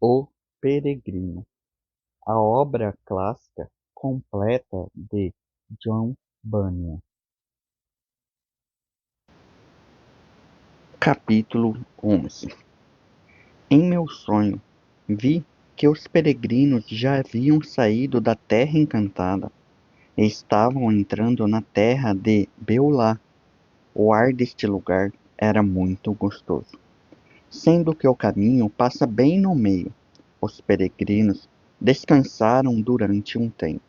O Peregrino, a obra clássica completa de John Bunyan. Capítulo 11. Em meu sonho, vi que os peregrinos já haviam saído da terra encantada e estavam entrando na terra de Beulah. O ar deste lugar era muito gostoso, sendo que o caminho passa bem no meio. Os peregrinos descansaram durante um tempo.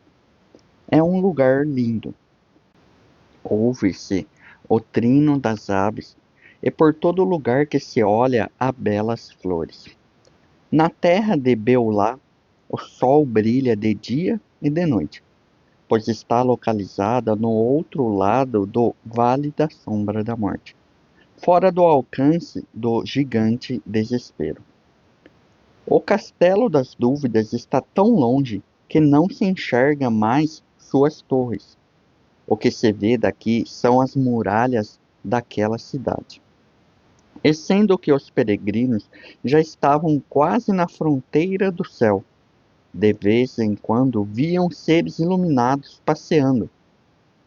É um lugar lindo. Ouve-se o trino das aves, e por todo lugar que se olha há belas flores. Na terra de Beulah, o sol brilha de dia e de noite, pois está localizada no outro lado do Vale da Sombra da Morte, fora do alcance do gigante desespero. O Castelo das Dúvidas está tão longe que não se enxerga mais suas torres. O que se vê daqui são as muralhas daquela cidade. E sendo que os peregrinos já estavam quase na fronteira do céu, de vez em quando viam seres iluminados passeando.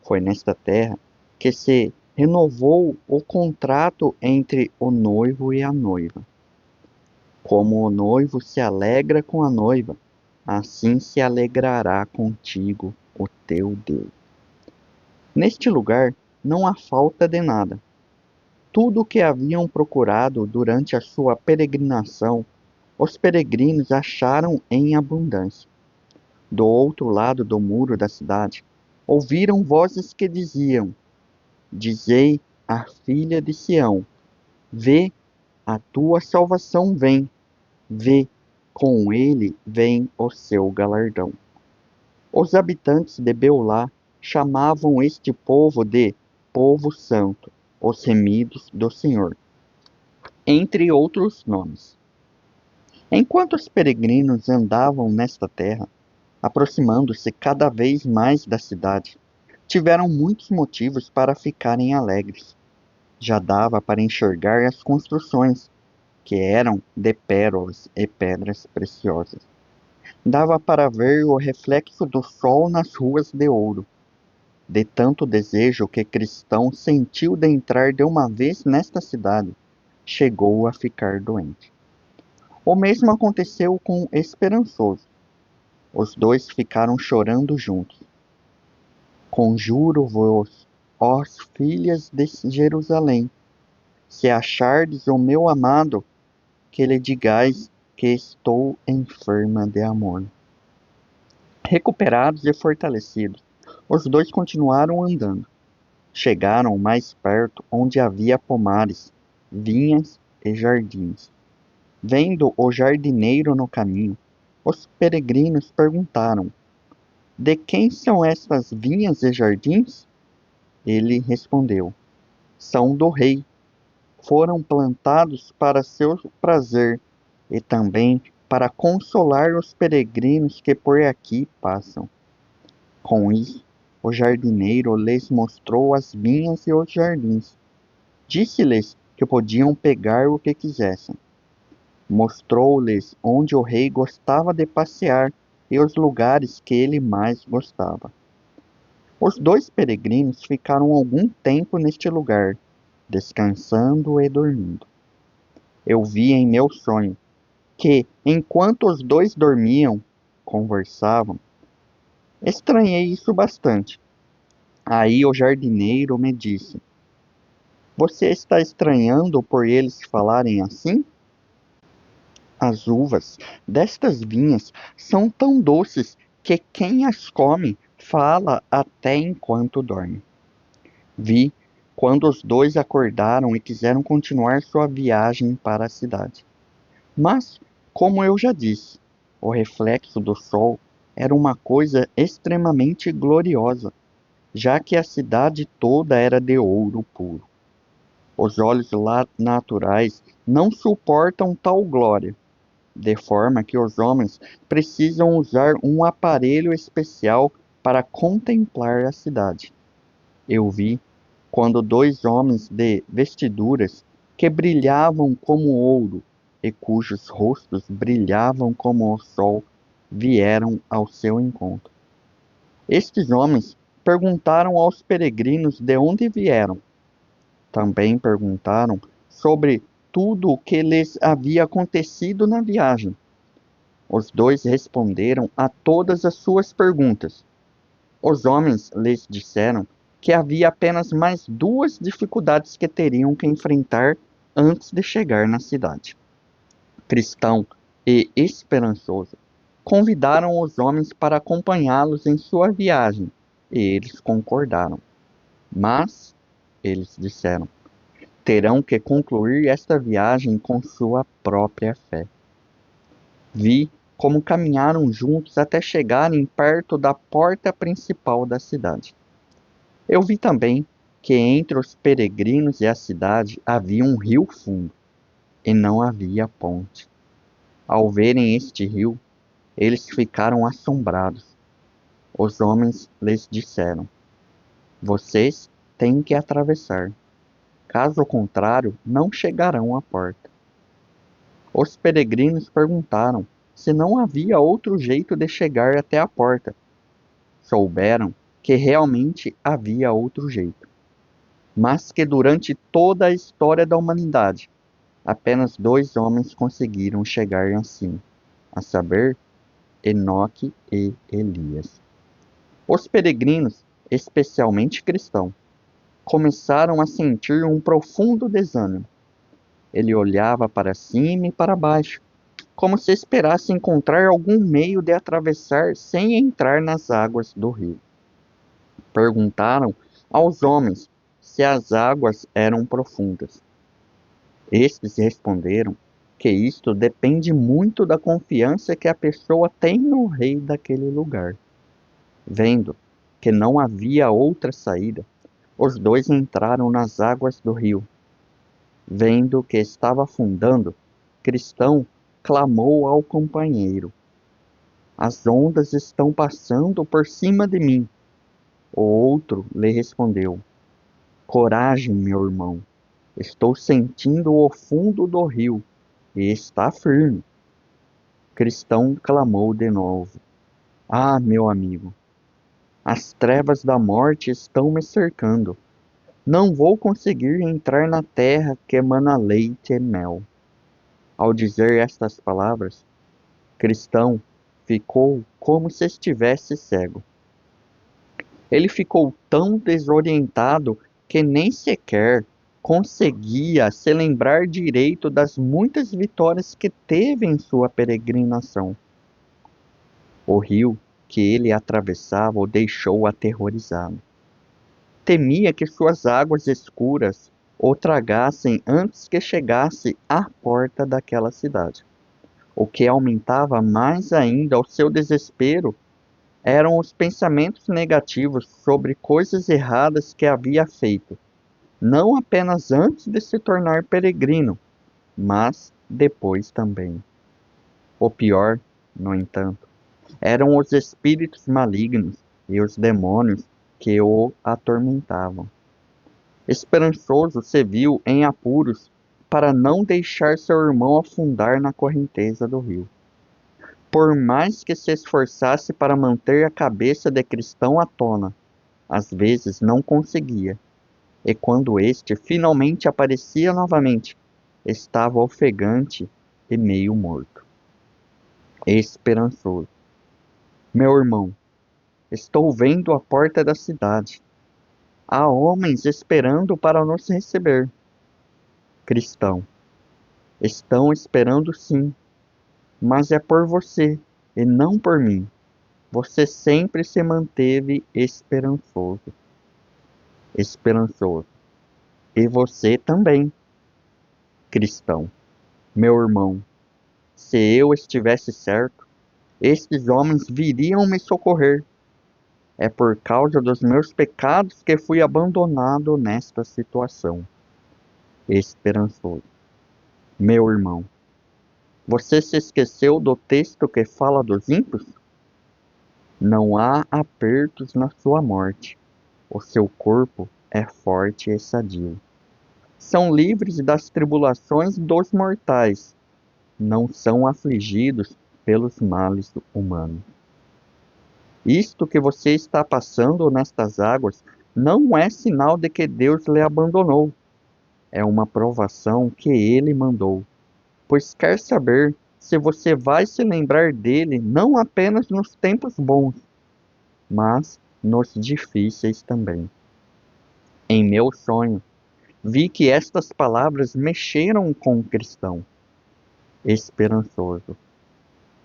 Foi nesta terra que se renovou o contrato entre o noivo e a noiva. Como o noivo se alegra com a noiva, assim se alegrará contigo o teu Deus. Neste lugar não há falta de nada. Tudo o que haviam procurado durante a sua peregrinação, os peregrinos acharam em abundância. Do outro lado do muro da cidade, ouviram vozes que diziam: Dizei à filha de Sião: Vê, a tua salvação vem, vê, com ele vem o seu galardão. Os habitantes de Beulah chamavam este povo de Povo Santo, os remidos do Senhor, entre outros nomes. Enquanto os peregrinos andavam nesta terra, aproximando-se cada vez mais da cidade, tiveram muitos motivos para ficarem alegres. Já dava para enxergar as construções, que eram de pérolas e pedras preciosas. Dava para ver o reflexo do sol nas ruas de ouro. De tanto desejo que Cristão sentiu de entrar de uma vez nesta cidade, chegou a ficar doente. O mesmo aconteceu com Esperançoso. Os dois ficaram chorando juntos. Conjuro-vos, ó filhas de Jerusalém, se achardes o meu amado, que lhe digais que estou enferma de amor. Recuperados e fortalecidos, os dois continuaram andando. Chegaram mais perto onde havia pomares, vinhas e jardins. Vendo o jardineiro no caminho, os peregrinos perguntaram: De quem são estas vinhas e jardins? Ele respondeu: São do rei. Foram plantados para seu prazer e também para consolar os peregrinos que por aqui passam. Com isso, o jardineiro lhes mostrou as vinhas e os jardins. Disse-lhes que podiam pegar o que quisessem. Mostrou-lhes onde o rei gostava de passear e os lugares que ele mais gostava. Os dois peregrinos ficaram algum tempo neste lugar, descansando e dormindo. Eu vi em meu sonho que, enquanto os dois dormiam, conversavam. Estranhei isso bastante. Aí o jardineiro me disse: Você está estranhando por eles falarem assim? As uvas destas vinhas são tão doces que quem as come fala até enquanto dorme. Vi quando os dois acordaram e quiseram continuar sua viagem para a cidade. Mas, como eu já disse, o reflexo do sol era uma coisa extremamente gloriosa, já que a cidade toda era de ouro puro. Os olhos naturais não suportam tal glória, de forma que os homens precisam usar um aparelho especial para contemplar a cidade. Eu vi quando dois homens de vestiduras que brilhavam como ouro e cujos rostos brilhavam como o sol vieram ao seu encontro. Estes homens perguntaram aos peregrinos de onde vieram. Também perguntaram sobre tudo o que lhes havia acontecido na viagem. Os dois responderam a todas as suas perguntas. Os homens lhes disseram que havia apenas mais duas dificuldades que teriam que enfrentar antes de chegar na cidade. Cristão e esperançoso convidaram os homens para acompanhá-los em sua viagem, e eles concordaram. Mas, eles disseram, terão que concluir esta viagem com sua própria fé. Vi como caminharam juntos até chegarem perto da porta principal da cidade. Eu vi também que entre os peregrinos e a cidade havia um rio fundo, e não havia ponte. Ao verem este rio, eles ficaram assombrados. Os homens lhes disseram: vocês têm que atravessar. Caso contrário, não chegarão à porta. Os peregrinos perguntaram se não havia outro jeito de chegar até a porta. Souberam que realmente havia outro jeito, mas que durante toda a história da humanidade, apenas dois homens conseguiram chegar assim, a saber, Enoque e Elias. Os peregrinos, especialmente cristãos, começaram a sentir um profundo desânimo. Ele olhava para cima e para baixo, como se esperasse encontrar algum meio de atravessar sem entrar nas águas do rio. Perguntaram aos homens se as águas eram profundas. Estes responderam que isto depende muito da confiança que a pessoa tem no rei daquele lugar. Vendo que não havia outra saída, os dois entraram nas águas do rio. Vendo que estava afundando, Cristão clamou ao companheiro: as ondas estão passando por cima de mim. O outro lhe respondeu: coragem, meu irmão. Estou sentindo o fundo do rio e está firme. Cristão clamou de novo: ah, meu amigo, as trevas da morte estão me cercando. Não vou conseguir entrar na terra que emana leite e mel. Ao dizer estas palavras, Cristão ficou como se estivesse cego. Ele ficou tão desorientado que nem sequer conseguia se lembrar direito das muitas vitórias que teve em sua peregrinação. O rio que ele atravessava o deixou aterrorizado. Temia que suas águas escuras o tragassem antes que chegasse à porta daquela cidade. O que aumentava mais ainda o seu desespero eram os pensamentos negativos sobre coisas erradas que havia feito, não apenas antes de se tornar peregrino, mas depois também. O pior, no entanto, eram os espíritos malignos e os demônios que o atormentavam. Esperançoso se viu em apuros para não deixar seu irmão afundar na correnteza do rio. Por mais que se esforçasse para manter a cabeça de Cristão à tona, às vezes não conseguia, e quando este finalmente aparecia novamente, estava ofegante e meio morto. Esperançoso: meu irmão, estou vendo a porta da cidade. Há homens esperando para nos receber. Cristão: estão esperando sim, mas é por você e não por mim. Você sempre se manteve esperançoso. Esperançoso: e você também. Cristão: meu irmão, se eu estivesse certo, estes homens viriam me socorrer. É por causa dos meus pecados que fui abandonado nesta situação. Esperançoso: meu irmão, você se esqueceu do texto que fala dos ímpios? Não há apertos na sua morte. O seu corpo é forte e sadio. São livres das tribulações dos mortais, não são afligidos pelos males humanos. Isto que você está passando nestas águas não é sinal de que Deus lhe abandonou. É uma provação que ele mandou, pois quer saber se você vai se lembrar dele não apenas nos tempos bons, mas nos difíceis também. Em meu sonho, vi que estas palavras mexeram com o cristão esperançoso.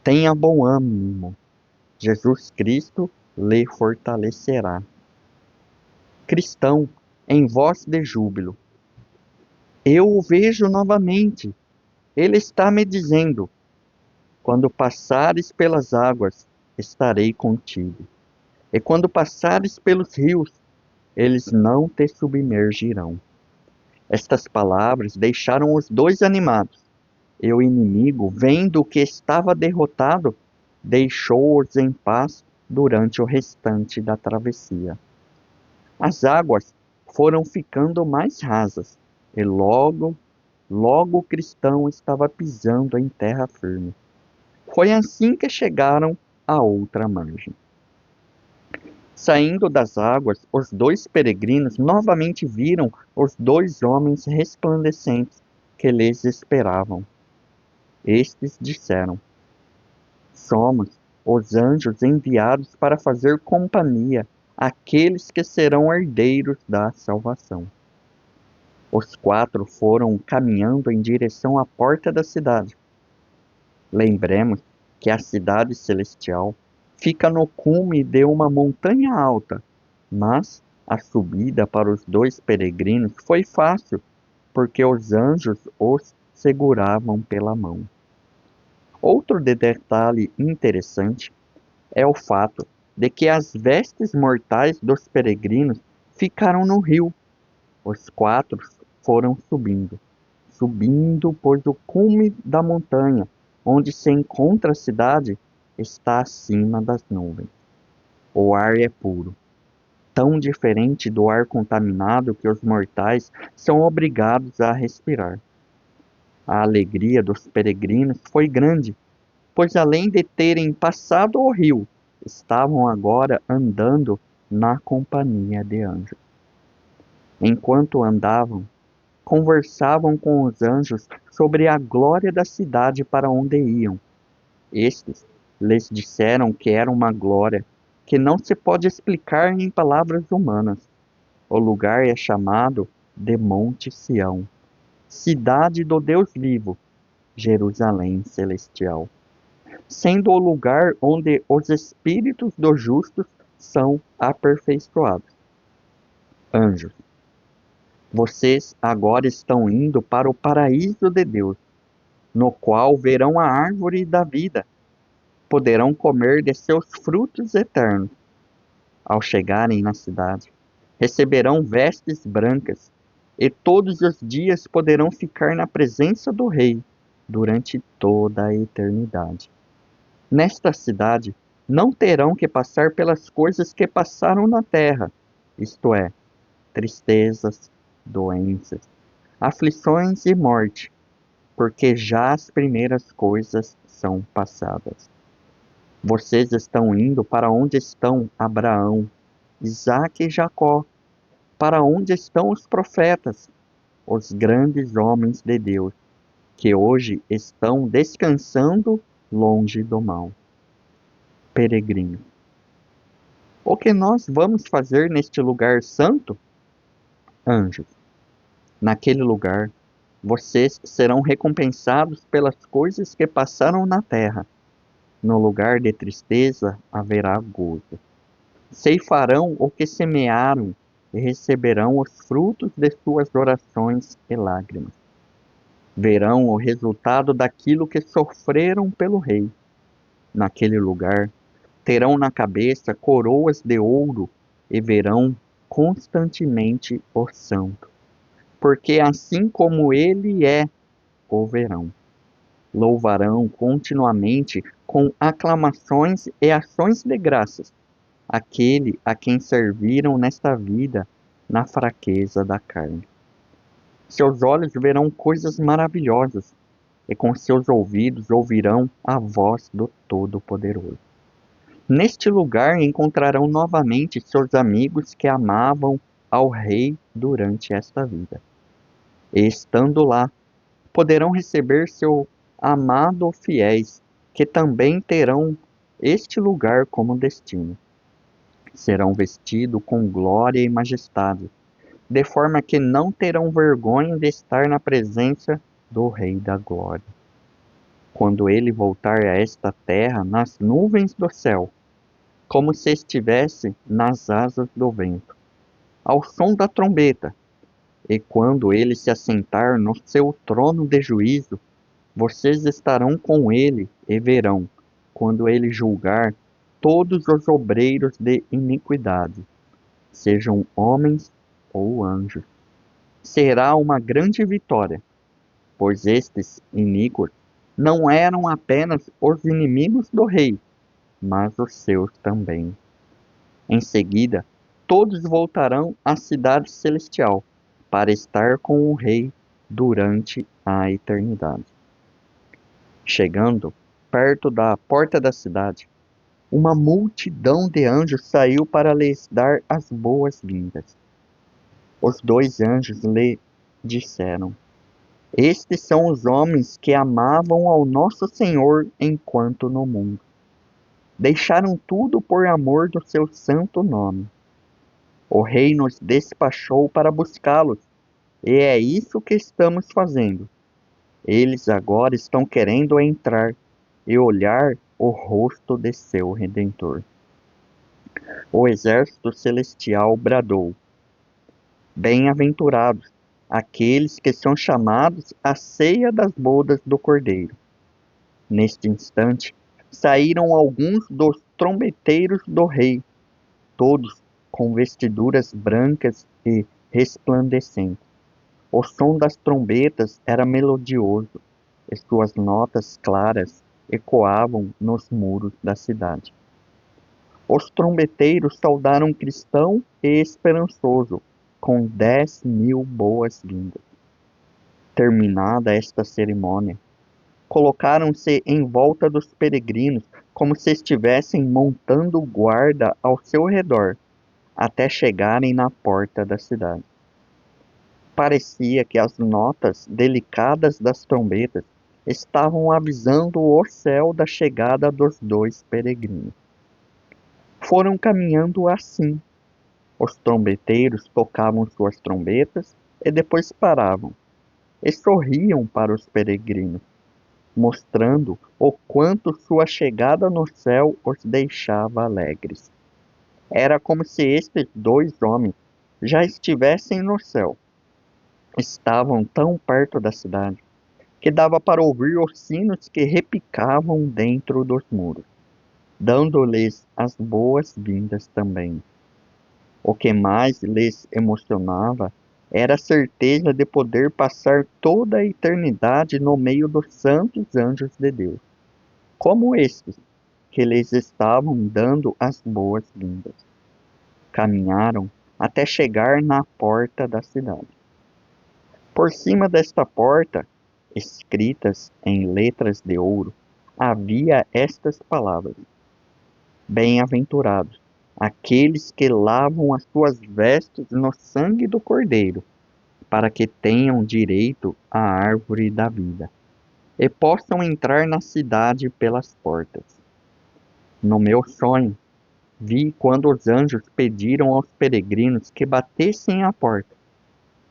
Tenha bom ânimo, Jesus Cristo lhe fortalecerá. Cristão, em voz de júbilo, eu o vejo novamente. Ele está me dizendo: quando passares pelas águas, estarei contigo. E quando passares pelos rios, eles não te submergirão. Estas palavras deixaram os dois animados. E o inimigo, vendo que estava derrotado, deixou-os em paz durante o restante da travessia. As águas foram ficando mais rasas, e logo o cristão estava pisando em terra firme. Foi assim que chegaram à outra margem. Saindo das águas, os dois peregrinos novamente viram os dois homens resplandecentes que lhes esperavam. Estes disseram: somos os anjos enviados para fazer companhia àqueles que serão herdeiros da salvação. Os quatro foram caminhando em direção à porta da cidade. Lembremos que a cidade celestial fica no cume de uma montanha alta, mas a subida para os dois peregrinos foi fácil, porque os anjos os seguravam pela mão. Outro detalhe interessante é o fato de que as vestes mortais dos peregrinos ficaram no rio. Os quatro foram subindo, pois o cume da montanha, onde se encontra a cidade, está acima das nuvens. O ar é puro, tão diferente do ar contaminado que os mortais são obrigados a respirar. A alegria dos peregrinos foi grande, pois além de terem passado o rio, estavam agora andando na companhia de anjos. Enquanto andavam, conversavam com os anjos sobre a glória da cidade para onde iam. Estes lhes disseram que era uma glória que não se pode explicar em palavras humanas. O lugar é chamado de Monte Sião, cidade do Deus vivo, Jerusalém celestial, sendo o lugar onde os espíritos dos justos são aperfeiçoados. Anjos, vocês agora estão indo para o paraíso de Deus, no qual verão a árvore da vida, poderão comer de seus frutos eternos. Ao chegarem na cidade, receberão vestes brancas, e todos os dias poderão ficar na presença do Rei durante toda a eternidade. Nesta cidade, não terão que passar pelas coisas que passaram na terra, isto é, tristezas, doenças, aflições e morte, porque já as primeiras coisas são passadas. Vocês estão indo para onde estão Abraão, Isaque e Jacó, para onde estão os profetas, os grandes homens de Deus, que hoje estão descansando longe do mal. Peregrino, o que nós vamos fazer neste lugar santo? Anjos, naquele lugar, vocês serão recompensados pelas coisas que passaram na terra. No lugar de tristeza haverá gozo. Ceifarão o que semearam e receberão os frutos de suas orações e lágrimas. Verão o resultado daquilo que sofreram pelo Rei. Naquele lugar, terão na cabeça coroas de ouro e verão constantemente o santo, porque assim como ele é, o verão. Louvarão continuamente com aclamações e ações de graças aquele a quem serviram nesta vida na fraqueza da carne. Seus olhos verão coisas maravilhosas, e com seus ouvidos ouvirão a voz do Todo-Poderoso. Neste lugar encontrarão novamente seus amigos que amavam ao rei durante esta vida. E estando lá, poderão receber seu amado fiéis, que também terão este lugar como destino. Serão vestidos com glória e majestade, de forma que não terão vergonha de estar na presença do Rei da Glória. Quando ele voltar a esta terra nas nuvens do céu, como se estivesse nas asas do vento, ao som da trombeta, e quando ele se assentar no seu trono de juízo, vocês estarão com ele e verão, quando ele julgar todos os obreiros de iniquidade, sejam homens ou anjos. Será uma grande vitória, pois estes iníquos não eram apenas os inimigos do rei, mas os seus também. Em seguida, todos voltarão à cidade celestial para estar com o rei durante a eternidade. Chegando perto da porta da cidade, uma multidão de anjos saiu para lhes dar as boas-vindas. Os dois anjos lhe disseram: Estes são os homens que amavam ao nosso Senhor enquanto no mundo. Deixaram tudo por amor do seu santo nome. O rei nos despachou para buscá-los, e é isso que estamos fazendo. Eles agora estão querendo entrar e olhar o rosto de seu Redentor. O exército celestial bradou: Bem-aventurados aqueles que são chamados à ceia das bodas do Cordeiro. Neste instante, saíram alguns dos trombeteiros do rei, todos com vestiduras brancas e resplandecentes. O som das trombetas era melodioso, e suas notas claras ecoavam nos muros da cidade. Os trombeteiros saudaram cristão e esperançoso, com 10.000 boas-vindas. Terminada esta cerimônia, colocaram-se em volta dos peregrinos, como se estivessem montando guarda ao seu redor, até chegarem na porta da cidade. Parecia que as notas delicadas das trombetas estavam avisando o céu da chegada dos dois peregrinos. Foram caminhando assim. Os trombeteiros tocavam suas trombetas e depois paravam, e sorriam para os peregrinos, mostrando o quanto sua chegada no céu os deixava alegres. Era como se estes dois homens já estivessem no céu. Estavam tão perto da cidade que dava para ouvir os sinos que repicavam dentro dos muros, dando-lhes as boas-vindas também. O que mais lhes emocionava era a certeza de poder passar toda a eternidade no meio dos santos anjos de Deus, como estes que lhes estavam dando as boas-vindas. Caminharam até chegar na porta da cidade. Por cima desta porta, escritas em letras de ouro, havia estas palavras: Bem-aventurados aqueles que lavam as suas vestes no sangue do Cordeiro, para que tenham direito à árvore da vida, e possam entrar na cidade pelas portas. No meu sonho, vi quando os anjos pediram aos peregrinos que batessem à porta,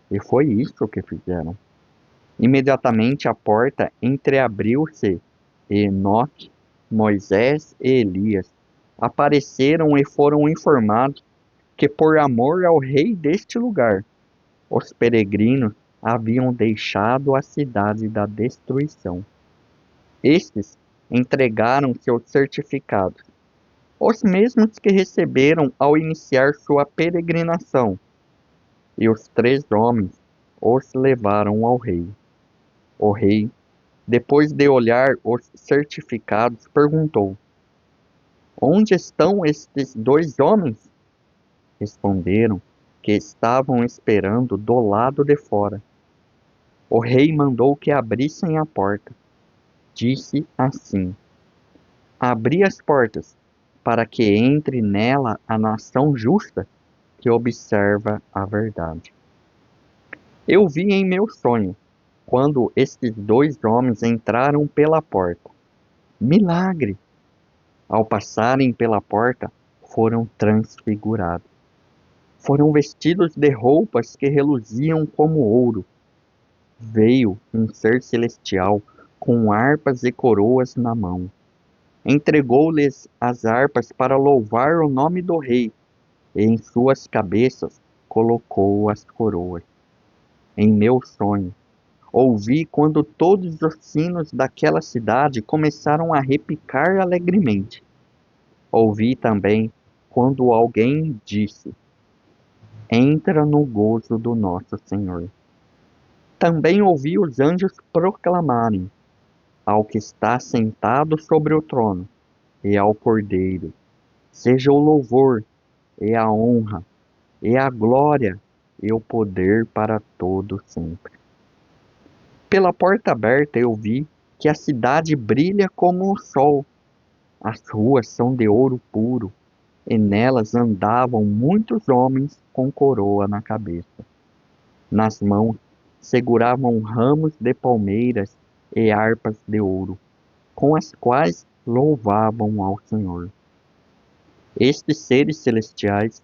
e foi isso que fizeram. Imediatamente a porta entreabriu-se, e Enoque, Moisés e Elias apareceram e foram informados que, por amor ao rei deste lugar, os peregrinos haviam deixado a cidade da destruição. Estes entregaram seus certificados, os mesmos que receberam ao iniciar sua peregrinação, e os três homens os levaram ao rei. O rei, depois de olhar os certificados, perguntou: Onde estão estes dois homens? Responderam que estavam esperando do lado de fora. O rei mandou que abrissem a porta, disse assim: abri as portas, para que entre nela a nação justa que observa a verdade. Eu vi em meu sonho, quando estes dois homens entraram pela porta. Milagre! Ao passarem pela porta, foram transfigurados. Foram vestidos de roupas que reluziam como ouro. Veio um ser celestial com harpas e coroas na mão. Entregou-lhes as harpas para louvar o nome do rei, e em suas cabeças colocou as coroas. Em meu sonho, ouvi quando todos os sinos daquela cidade começaram a repicar alegremente. Ouvi também quando alguém disse: entra no gozo do nosso Senhor. Também ouvi os anjos proclamarem ao que está sentado sobre o trono e ao Cordeiro: seja o louvor, e a honra, e a glória, e o poder para todo sempre. Pela porta aberta eu vi que a cidade brilha como o sol. As ruas são de ouro puro, e nelas andavam muitos homens com coroa na cabeça. Nas mãos seguravam ramos de palmeiras e harpas de ouro, com as quais louvavam ao Senhor. Estes seres celestiais,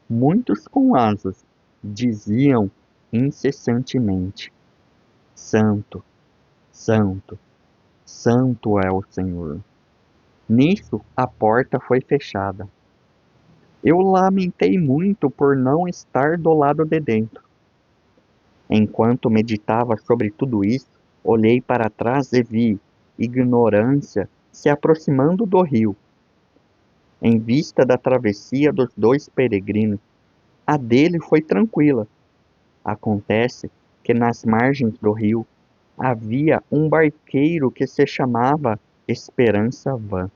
muitos com asas, diziam incessantemente: Santo, Santo, Santo é o Senhor. Nisso a porta foi fechada. Eu lamentei muito por não estar do lado de dentro. Enquanto meditava sobre tudo isso, olhei para trás e vi Ignorância se aproximando do rio. Em vista da travessia dos dois peregrinos, a dele foi tranquila. Acontece que nas margens do rio havia um barqueiro que se chamava Esperança Vã.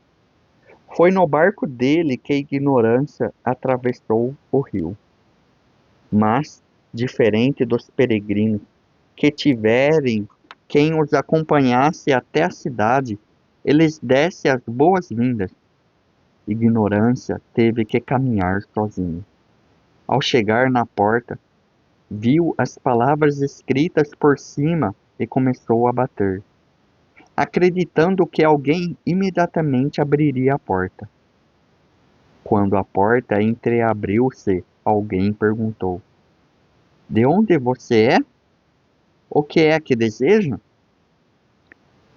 Foi no barco dele que Ignorância atravessou o rio. Mas, diferente dos peregrinos que tiverem quem os acompanhasse até a cidade, eles desse as boas-vindas. Ignorância teve que caminhar sozinho. Ao chegar na porta, viu as palavras escritas por cima e começou a bater, acreditando que alguém imediatamente abriria a porta. Quando a porta entreabriu-se, alguém perguntou: de onde você é? O que é que deseja?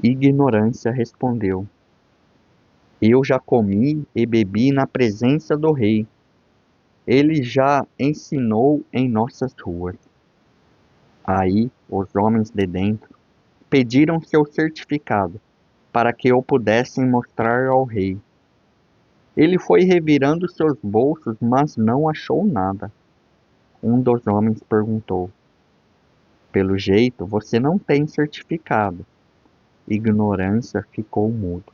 Ignorância respondeu: eu já comi e bebi na presença do rei. Ele já ensinou em nossas ruas. Aí os homens de dentro pediram seu certificado para que o pudessem mostrar ao rei. Ele foi revirando seus bolsos, mas não achou nada. Um dos homens perguntou: pelo jeito, você não tem certificado. Ignorância ficou mudo.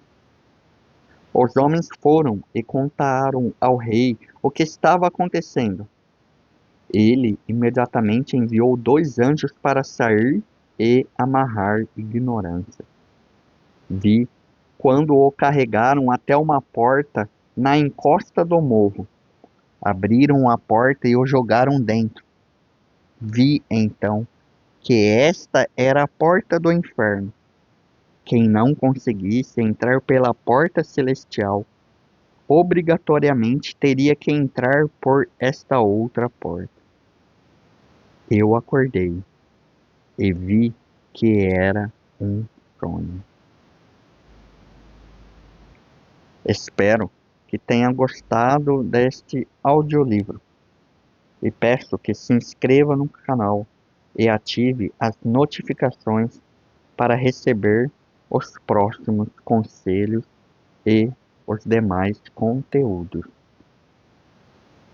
Os homens foram e contaram ao rei o que estava acontecendo. Ele imediatamente enviou 2 anjos para sair e amarrar Ignorância. Vi quando o carregaram até uma porta na encosta do morro. Abriram a porta e o jogaram dentro. Vi então que esta era a porta do inferno. Quem não conseguisse entrar pela porta celestial, obrigatoriamente teria que entrar por esta outra porta. Eu acordei e vi que era um sonho. Espero que tenha gostado deste audiolivro e peço que se inscreva no canal e ative as notificações para receber os próximos conselhos e os demais conteúdos.